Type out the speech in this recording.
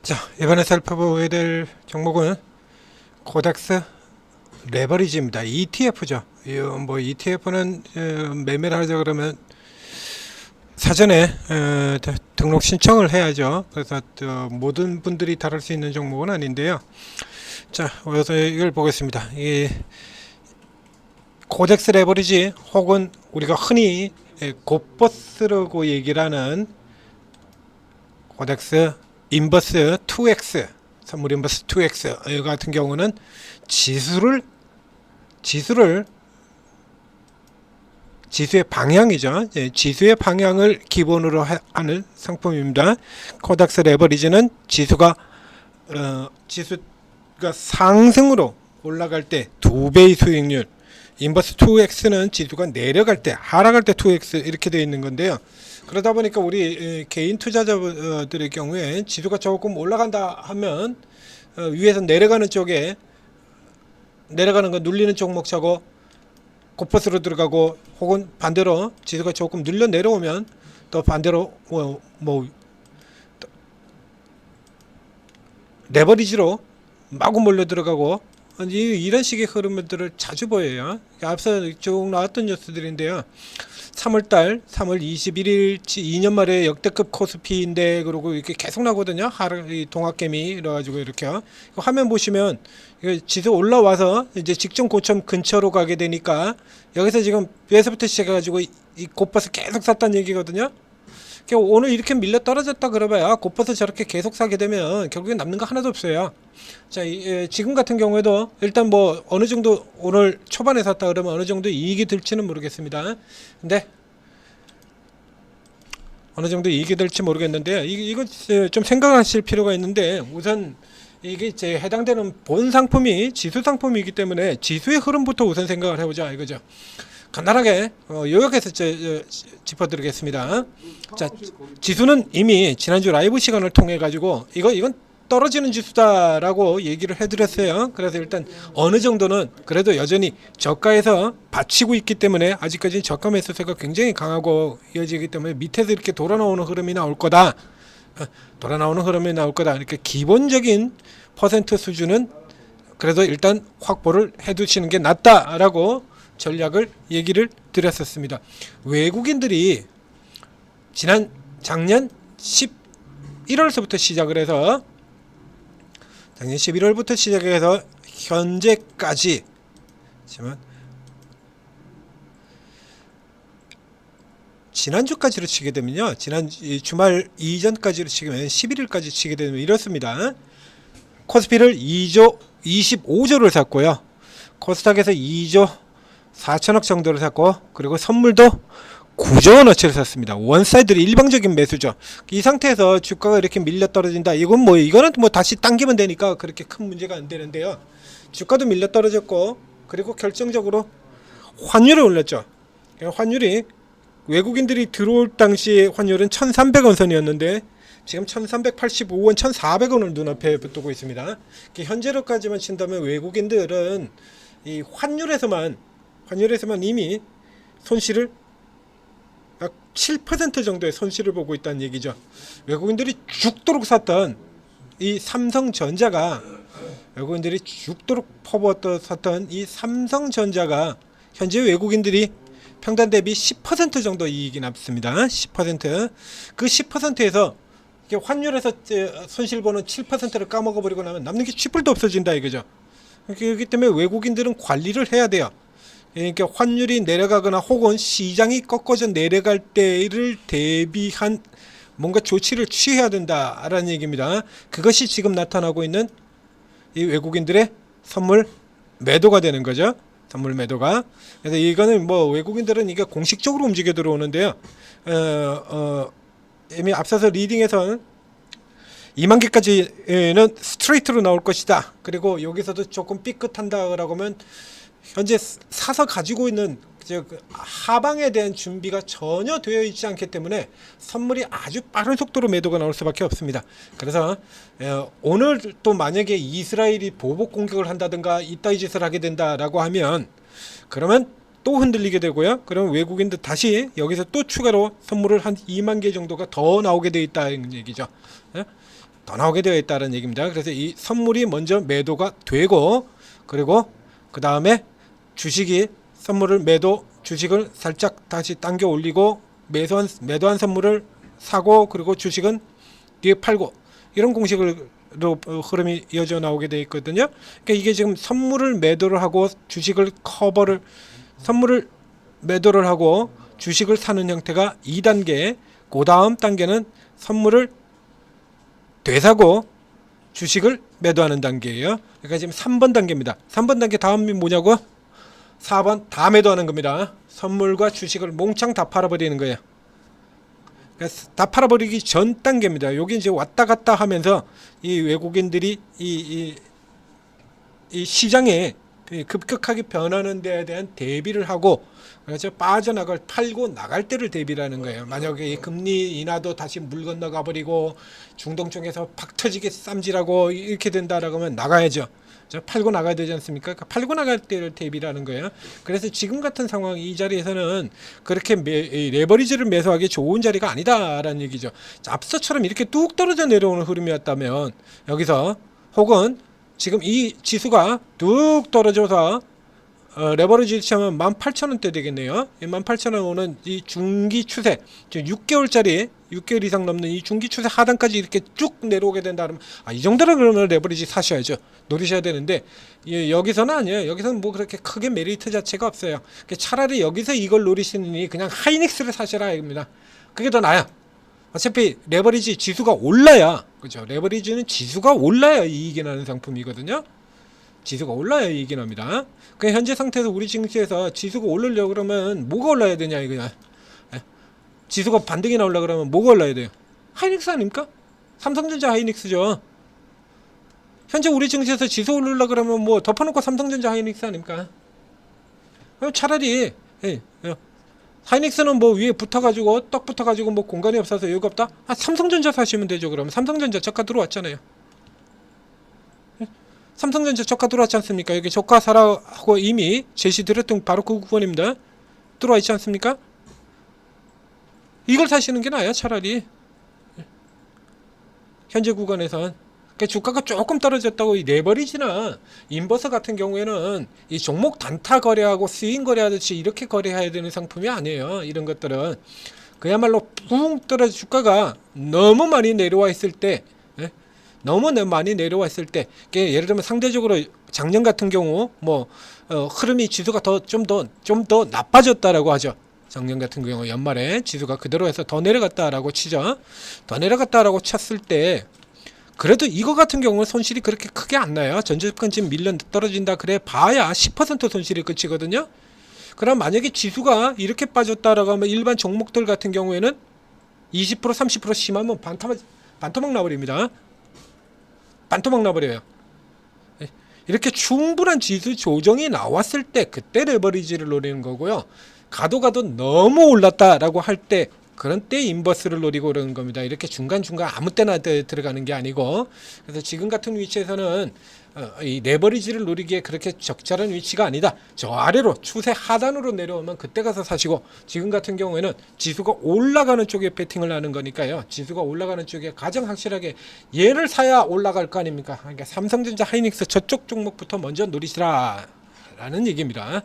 자, 이번에 살펴보게 될 종목은 코덱스 레버리지입니다. ETF죠. 뭐 ETF는 매매를 하자 그러면 사전에 등록 신청을 해야죠. 그래서 모든 분들이 다룰 수 있는 종목은 아닌데요. 자, 그래서 이걸 보겠습니다. 이 코덱스 레버리지 혹은 우리가 흔히 곧버스라고 얘기를 하는 코덱스 인버스 2X, 선물 인버스 2X 이 같은 경우는 지수의 방향이죠. 지수의 방향을 기본으로 하는 상품입니다. 코덱스 레버리지는 지수가 상승으로 올라갈 때 2배의 수익률, 인버스 2X는 지수가 내려갈 때, 하락할 때 2X 이렇게 되어 있는 건데요. 그러다 보니까 우리 개인 투자자들의 경우에 지수가 조금 올라간다 하면 위에서 내려가는 쪽에 내려가는 거 눌리는 종목 차고 곧버스로 들어가고, 혹은 반대로 지수가 조금 눌려 내려오면 또 반대로 레버리지로 마구 몰려 들어가고, 이런 식의 흐름들을 자주 보여요. 앞서 쭉 나왔던 뉴스들인데요. 3월달 3월 21일 2년 말에 역대급 코스피인데, 그리고 이렇게 계속 나거든요. 동학개미 이래가지고 이렇게 화면 보시면 지수 올라와서 이제 직전 고점 근처로 가게 되니까 여기서 지금 여기서부터 시작해가지고 이 곧버스 계속 샀다는 얘기거든요. 오늘 이렇게 밀려 떨어졌다 그러봐야 곧버스 저렇게 계속 사게 되면 결국엔 남는 거 하나도 없어요. 자, 지금 같은 경우에도 일단 뭐 어느 정도 오늘 초반에 샀다 그러면 어느 정도 이익이 될지는 모르겠습니다. 근데 어느 정도 이익이 될지 모르겠는데 이거 좀 생각하실 필요가 있는데, 우선 이게 이제 해당되는 본 상품이 지수 상품이기 때문에 지수의 흐름부터 우선 생각을 해보자 이거죠. 간단하게 요약해서 짚어드리겠습니다. 자, 지수는 이미 지난주 라이브 시간을 통해 가지고 이건 떨어지는 지수다라고 얘기를 해드렸어요. 그래서 일단 어느 정도는 그래도 여전히 저가에서 받치고 있기 때문에 아직까지는 저가 매수세가 굉장히 강하고 이어지기 때문에 밑에서 이렇게 돌아 나오는 흐름이 나올 거다. 이렇게 기본적인 퍼센트 수준은 그래도 일단 확보를 해두시는 게 낫다라고 전략을 얘기를 드렸었습니다. 외국인들이 작년 11월서부터 시작을 해서 현재까지, 지난주까지로 치게 되면요, 지난 주말 이전까지로 치면 11일까지 치게 되면 이렇습니다. 코스피를 2조 25조를 샀고요, 코스닥에서 2조 4천억 정도를 샀고, 그리고 선물도 9조 원어치를 샀습니다. 원사이드로 일방적인 매수죠. 이 상태에서 주가가 이렇게 밀려 떨어진다, 이거는 다시 당기면 되니까 그렇게 큰 문제가 안 되는데요. 주가도 밀려 떨어졌고, 그리고 결정적으로 환율을 올렸죠. 환율이 외국인들이 들어올 당시 환율은 1,300원 선이었는데 지금 1,385원, 1,400원을 눈앞에 두고 있습니다. 현재로까지만 친다면 외국인들은 이 환율에서만 이미 손실을 약 7% 정도의 손실을 보고 있다는 얘기죠. 외국인들이 죽도록 샀던 이 삼성전자가 현재 외국인들이 평단 대비 10% 정도 이익이 남습니다. 10%. 그 10%에서 환율에서 손실 보는 7%를 까먹어 버리고 나면 남는 게 쥐뿔도 없어진다 이거죠. 그렇기 때문에 외국인들은 관리를 해야 돼요. 그러니까 환율이 내려가거나 혹은 시장이 꺾어져 내려갈 때를 대비한 뭔가 조치를 취해야 된다라는 얘기입니다. 그것이 지금 나타나고 있는 이 외국인들의 선물 매도가 되는 거죠. 선물 매도가. 그래서 이거는 외국인들은 이게 공식적으로 움직여 들어오는데요. 이미 앞서서 리딩에서는 2만 개까지는 스트레이트로 나올 것이다. 그리고 여기서도 조금 삐끗한다라고 하면 현재 사서 가지고 있는 하방에 대한 준비가 전혀 되어 있지 않기 때문에 선물이 아주 빠른 속도로 매도가 나올 수밖에 없습니다. 그래서 오늘 또 만약에 이스라엘이 보복 공격을 한다든가 이따위 짓을 하게 된다라고 하면 그러면 또 흔들리게 되고요. 그러면 외국인들 다시 여기서 또 추가로 선물을 한 2만 개 정도가 더 나오게 돼 있다는 얘기죠. 더 나오게 되어 있다는 얘기입니다. 그래서 이 선물이 먼저 매도가 되고, 그리고 그 다음에 주식이 선물을 주식을 살짝 다시 당겨 올리고 매도한 선물을 사고, 그리고 주식은 뒤에 팔고, 이런 공식으로 흐름이 이어져 나오게 되어 있거든요. 그러니까 이게 지금 선물을 매도를 하고 선물을 매도를 하고 주식을 사는 형태가 2단계, 그 다음 단계는 선물을 되사고 주식을 매도하는 단계예요. 그러니까 지금 3번 단계입니다. 3번 단계 다음이 뭐냐고? 4번 다 매도하는 겁니다. 선물과 주식을 몽창 다 팔아버리는 거예요. 그러니까 다 팔아버리기 전 단계입니다. 여기 이제 왔다 갔다 하면서 이 외국인들이 이 시장에 급격하게 변하는 데에 대한 대비를 하고, 그래서 팔고 나갈 때를 대비라는 거예요. 만약에 이 금리 인하도 다시 물 건너가 버리고 중동 쪽에서 팍 터지게 쌈질하고 이렇게 된다라고 하면 나가야죠. 팔고 나가야 되지 않습니까? 그러니까 팔고 나갈 때를 대비라는 거예요. 그래서 지금 같은 상황, 이 자리에서는 그렇게 레버리지를 매수하기 좋은 자리가 아니다라는 얘기죠. 앞서처럼 이렇게 뚝 떨어져 내려오는 흐름이었다면, 여기서 혹은 지금 이 지수가 뚝 떨어져서 레버리지 치면 18,000원대 되겠네요. 18,000원 오는 이 중기 추세, 지금 6개월 이상 넘는 이 중기 추세 하단까지 이렇게 쭉 내려오게 된다면, 이 정도는 그러면 레버리지 사셔야죠. 노리셔야 되는데, 여기서는 아니에요. 여기서는 뭐 그렇게 크게 메리트 자체가 없어요. 차라리 여기서 이걸 노리시느니 그냥 하이닉스를 사셔라 이겁니다. 그게 더 나아요. 어차피 레버리지 지수가 올라야, 그죠? 레버리지는 지수가 올라야 이익이 나는 상품이거든요. 지수가 올라야 이익이 납니다. 그 현재 상태에서 우리 증시에서 지수가 오르려고 그러면 뭐가 올라야 되냐 이거야. 지수가 반등이 나오려고 그러면 뭐가 올라야 돼요? 하이닉스 아닙니까? 삼성전자 하이닉스죠. 현재 우리 증시에서 지수 오르려고 그러면 뭐 덮어놓고 삼성전자 하이닉스 아닙니까? 차라리 하이닉스는 뭐 위에 붙어가지고 떡 붙어가지고 뭐 공간이 없어서 여유가 없다? 삼성전자 사시면 되죠. 그러면 삼성전자 저가 들어왔잖아요. 삼성전자 저가 들어왔지 않습니까? 여기 저가 사라고 이미 제시드렸던 바로 그 구간입니다. 들어와 있지 않습니까? 이걸 사시는 게 나아요, 차라리. 현재 구간에선. 그러니까 주가가 조금 떨어졌다고 이 레버리지나 인버스 같은 경우에는 이 종목 단타 거래하고 스윙 거래하듯이 이렇게 거래해야 되는 상품이 아니에요. 이런 것들은 그야말로 붕 떨어져 주가가 너무 많이 내려와 있을 때, 너무 많이 내려와 있을 때, 예를 들면 상대적으로 작년 같은 경우 흐름이 지수가 좀 더 나빠졌다라고 하죠. 작년 같은 경우 연말에 지수가 그대로 해서 더 내려갔다라고 치죠. 더 내려갔다라고 쳤을 때, 그래도 이거 같은 경우는 손실이 그렇게 크게 안 나요. 전저점까지 밀려 떨어진다 그래 봐야 10% 손실이 끝이거든요. 그럼 만약에 지수가 이렇게 빠졌다라고 하면 일반 종목들 같은 경우에는 20% 30% 심하면 반토막 나버립니다. 반토막 나버려요. 이렇게 충분한 지수 조정이 나왔을 때 그때 레버리지를 노리는 거고요. 가도 너무 올랐다라고 할 때, 그런 때 인버스를 노리고 그러는 겁니다. 이렇게 중간중간 아무 때나 들어가는 게 아니고. 그래서 지금 같은 위치에서는 이 레버리지를 노리기에 그렇게 적절한 위치가 아니다. 저 아래로 추세 하단으로 내려오면 그때 가서 사시고, 지금 같은 경우에는 지수가 올라가는 쪽에 배팅을 하는 거니까요. 지수가 올라가는 쪽에 가장 확실하게 얘를 사야 올라갈 거 아닙니까? 그러니까 삼성전자 하이닉스 저쪽 종목부터 먼저 노리시라 라는 얘기입니다.